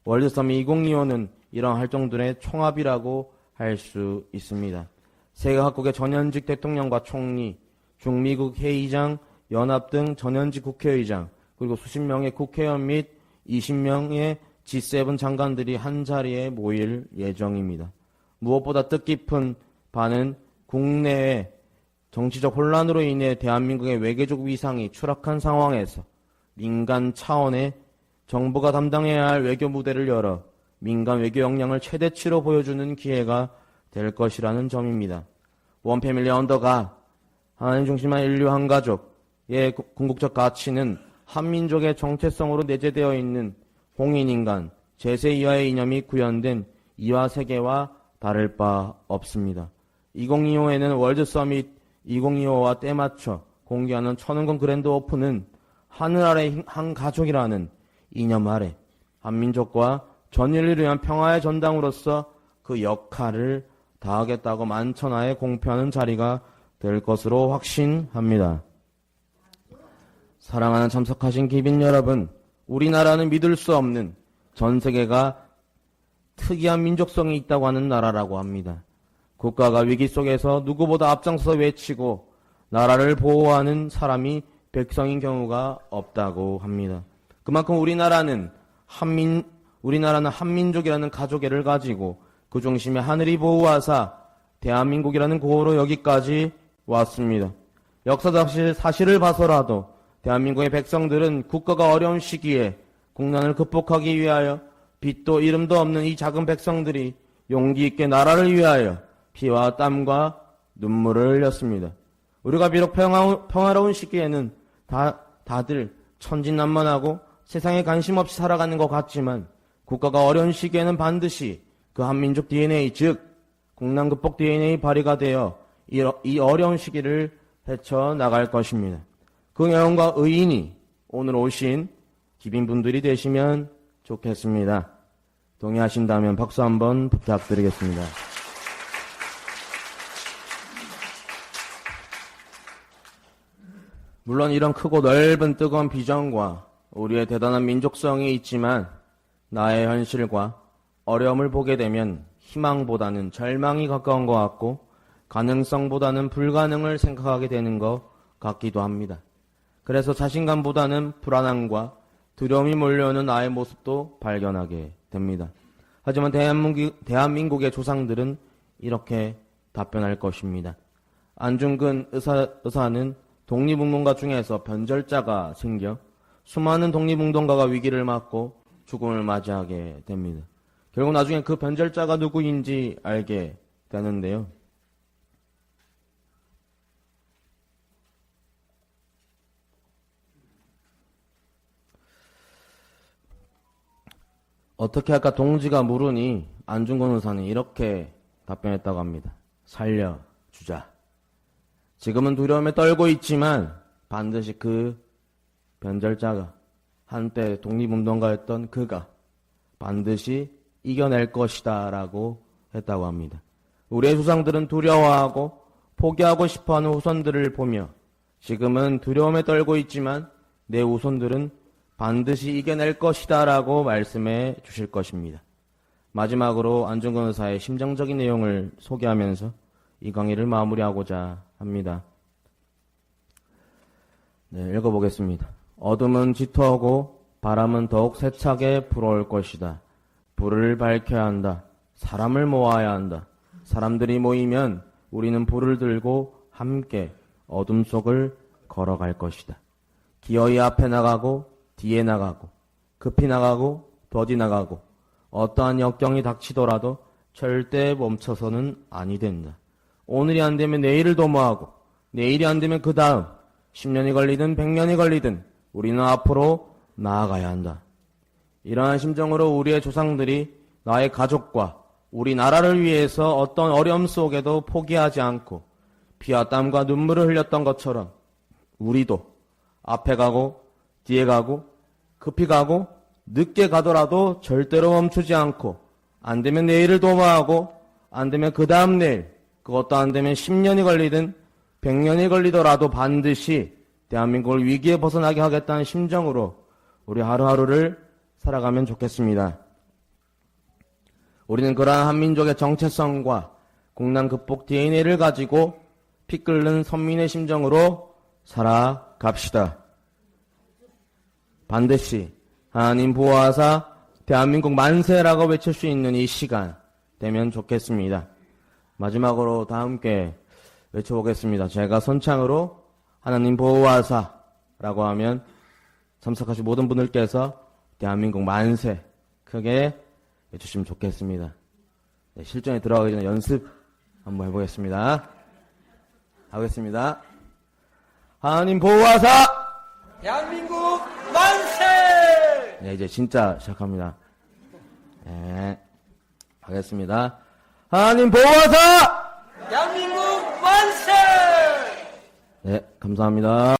월드서밋 2025는 이런 활동들의 총합이라고 할 수 있습니다. 세계 각국의 전현직 대통령과 총리, 중미국 회의장, 연합 등 전현직 국회의장, 그리고 수십 명의 국회의원 및 20명의 G7 장관들이 한자리에 모일 예정입니다. 무엇보다 뜻깊은 바는 국내의 정치적 혼란으로 인해 대한민국의 외교적 위상이 추락한 상황에서 민간 차원의 정부가 담당해야 할 외교 무대를 열어 민간 외교 역량을 최대치로 보여주는 기회가 될 것이라는 점입니다. 원패밀리 언더가 하나님 중심한 인류 한 가족의 궁극적 가치는 한민족의 정체성으로 내재되어 있는 홍인인간, 제세 이하의 이념이 구현된 이화 세계와 다를 바 없습니다. 2025에는 월드서밋 2025와 때맞춰 공개하는 천운권 그랜드 오픈은 하늘 아래 한 가족이라는 이념 아래 한민족과 전인류를 위한 평화의 전당으로서 그 역할을 다하겠다고 만천하에 공표하는 자리가 될 것으로 확신합니다. 사랑하는 참석하신 기빈 여러분, 우리나라는 믿을 수 없는 전 세계가 특이한 민족성이 있다고 하는 나라라고 합니다. 국가가 위기 속에서 누구보다 앞장서서 외치고 나라를 보호하는 사람이 백성인 경우가 없다고 합니다. 그만큼 우리나라는 한민족이라는 가족애를 가지고 그 중심에 하늘이 보호하사 대한민국이라는 고호로 여기까지 왔습니다. 역사적 사실을 봐서라도 대한민국의 백성들은 국가가 어려운 시기에 국난을 극복하기 위하여 빛도 이름도 없는 이 작은 백성들이 용기 있게 나라를 위하여 피와 땀과 눈물을 흘렸습니다. 우리가 비록 평화로운 시기에는 다들 천진난만하고 세상에 관심 없이 살아가는 것 같지만 국가가 어려운 시기에는 반드시 그 한민족 DNA, 즉 국난 극복 DNA 발휘가 되어 이 어려운 시기를 헤쳐나갈 것입니다. 그 영혼과 의인이 오늘 오신 기빈분들이 되시면 좋겠습니다. 동의하신다면 박수 한번 부탁드리겠습니다. 물론 이런 크고 넓은 뜨거운 비전과 우리의 대단한 민족성이 있지만 나의 현실과 어려움을 보게 되면 희망보다는 절망이 가까운 것 같고 가능성보다는 불가능을 생각하게 되는 것 같기도 합니다. 그래서 자신감보다는 불안함과 두려움이 몰려오는 나의 모습도 발견하게 됩니다. 하지만 대한민국의 조상들은 이렇게 답변할 것입니다. 안중근 의사는 독립운동가 중에서 변절자가 생겨 수많은 독립운동가가 위기를 맞고 죽음을 맞이하게 됩니다. 결국 나중에 그 변절자가 누구인지 알게 되는데요. 어떻게 할까 동지가 물으니 안중근 의사는 이렇게 답변했다고 합니다. 살려주자. 지금은 두려움에 떨고 있지만 반드시 그 변절자가 한때 독립운동가였던 그가 반드시 이겨낼 것이다 라고 했다고 합니다. 우리의 조상들은 두려워하고 포기하고 싶어하는 후손들을 보며 지금은 두려움에 떨고 있지만 내 후손들은 반드시 이겨낼 것이다 라고 말씀해 주실 것입니다. 마지막으로 안중근 의사의 심정적인 내용을 소개하면서 이 강의를 마무리하고자 합니다. 네, 읽어보겠습니다. 어둠은 짙어오고 바람은 더욱 세차게 불어올 것이다. 불을 밝혀야 한다. 사람을 모아야 한다. 사람들이 모이면 우리는 불을 들고 함께 어둠 속을 걸어갈 것이다. 기어이 앞에 나가고 뒤에 나가고 급히 나가고 더디 나가고 어떠한 역경이 닥치더라도 절대 멈춰서는 아니 된다. 오늘이 안 되면 내일을 도모하고 내일이 안 되면 그 다음 10년이 걸리든 100년이 걸리든 우리는 앞으로 나아가야 한다. 이러한 심정으로 우리의 조상들이 나의 가족과 우리 나라를 위해서 어떤 어려움 속에도 포기하지 않고 피와 땀과 눈물을 흘렸던 것처럼 우리도 앞에 가고 뒤에 가고 급히 가고 늦게 가더라도 절대로 멈추지 않고 안 되면 내일을 도모하고 안 되면 그 다음 내일, 그것도 안 되면 10년이 걸리든 100년이 걸리더라도 반드시 대한민국을 위기에 벗어나게 하겠다는 심정으로 우리 하루하루를 살아가면 좋겠습니다. 우리는 그러한 한민족의 정체성과 국난 극복 DNA를 가지고 피 끓는 선민의 심정으로 살아갑시다. 반드시 하나님 보호하사 대한민국 만세라고 외칠 수 있는 이 시간 되면 좋겠습니다. 마지막으로 다 함께 외쳐보겠습니다. 제가 선창으로 하나님 보호하사 라고 하면 참석하신 모든 분들께서 대한민국 만세 크게 외치시면 좋겠습니다. 네, 실전에 들어가기 전에 연습 한번 해보겠습니다. 하겠습니다. 하나님 보호하사 대한민국 만세! 네, 이제 진짜 시작합니다. 네, 하겠습니다. 하나님 보호하사 대한민국 만세! 네, 감사합니다.